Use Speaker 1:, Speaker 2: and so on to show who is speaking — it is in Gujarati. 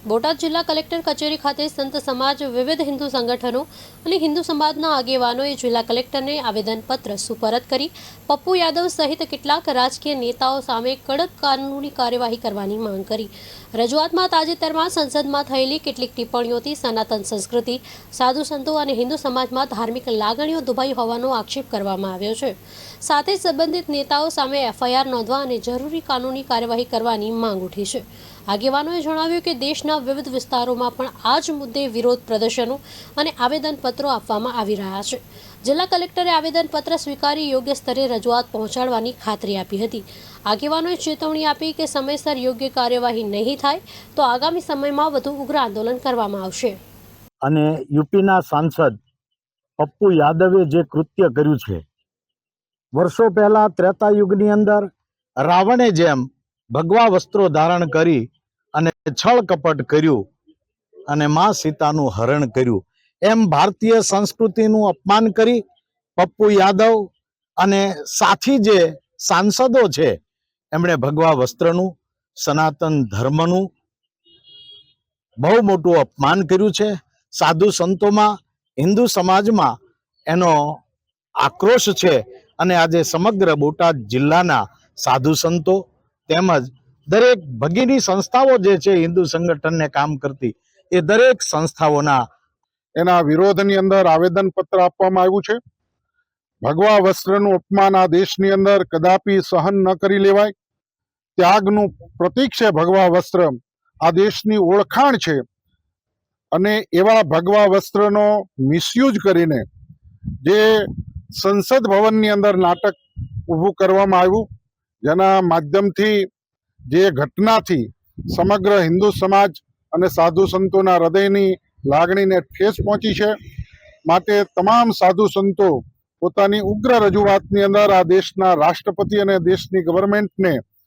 Speaker 1: બોટાદ જિલ્લા કલેક્ટર કચેરી ખાતે સંત સમાજ, વિવિધ હિન્દુ સંગઠનો અને હિન્દુ સમાજના આગેવાનોએ જિલ્લા કલેક્ટરને આવેદનપત્ર સુપરત કરી પપ્પુ યાદવ સહિત કેટલાક રાજકીય નેતાઓ સામે કડક કાનૂની કાર્યવાહી કરવાની માંગ કરી। રજૂઆતમાં તાજેતરમાં સંસદમાં થયેલી કેટલીક ટિપ્પણીઓથી સનાતન સંસ્કૃતિ, સાધુ સંતો અને હિન્દુ સમાજમાં ધાર્મિક લાગણીઓ દુભાઈ હોવાનો આક્ષેપ કરવામાં આવ્યો છે। સાથે જ સંબંધિત નેતાઓ સામે એફઆઈઆર નોંધવા અને જરૂરી કાનૂની કાર્યવાહી કરવાની માંગ ઉઠી છે। આગેવાનોએ જણાવ્યું કે દેશના વિવિધ વિસ્તારોમાં પણ આ જ મુદ્દે વિરોધ પ્રદર્શનો અને આવેદનપત્રો આપવામાં આવી રહ્યા છે। જિલ્લા કલેક્ટરે આવેદનપત્ર સ્વીકારી યોગ્ય સ્તરે રજૂઆત પહોંચાડવાની ખાતરી આપી હતી। આગેવાનોએ ચેતવણી આપી કે સમયસર યોગ્ય કાર્યવાહી નહીં થાય તો આગામી સમયમાં વધુ ઉગ્ર આંદોલન કરવામાં આવશે।
Speaker 2: અને યુપીના સાંસદ પપ્પુ યાદવે જે કૃત્ય કર્યું છે, વર્ષો પહેલા ત્રેતા યુગની અંદર રાવણે જેમ ભગવા વસ્ત્રો ધારણ કરી અને છળ કપટ કર્યું અને માં સીતાનું હરણ કર્યું, એમ ભારતીય સંસ્કૃતિનું અપમાન કરી પપ્પુ યાદવ અને સાથી જે સાંસદો છે એમણે ભગવા વસ્ત્રનું, સનાતન ધર્મનું બહુ મોટું અપમાન કર્યું છે। સાધુ સંતોમાં, હિન્દુ સમાજમાં એનો આક્રોશ છે અને આજે સમગ્ર બોટાદ જિલ્લાના સાધુ સંતો તેમજ દરેક ભગીની સંસ્થાઓ જે છે હિન્દુ સંગઠનને કામ કરતી, એ દરેક સંસ્થાઓના
Speaker 3: એના વિરોધની અંદર આવેદનપત્ર આપવામાં આવ્યું છે। ભગવા વસ્ત્રનું અપમાન આ દેશની અંદર કદાપી સહન ન કરી લેવાય। ત્યાગનું પ્રતીક છે ભગવા વસ્ત્ર, આ દેશની ઓળખાણ છે અને એવા ભગવા વસ્ત્રનો મિસયુઝ કરીને જે સંસદ ભવનની અંદર નાટક ઊભું કરવામાં આવ્યું, જેના માધ્યમથી જે ઘટનાથી સમગ્ર હિન્દુ સમાજ અને સાધુ સંતોના હૃદયની લાગણીને ઠેસ પહોંચી છે। માટે તમામ સાધુ સંતો પોતાની ઉગ્ર રજૂઆતની અંદર આ દેશના રાષ્ટ્રપતિ અને દેશની ગવર્મેન્ટને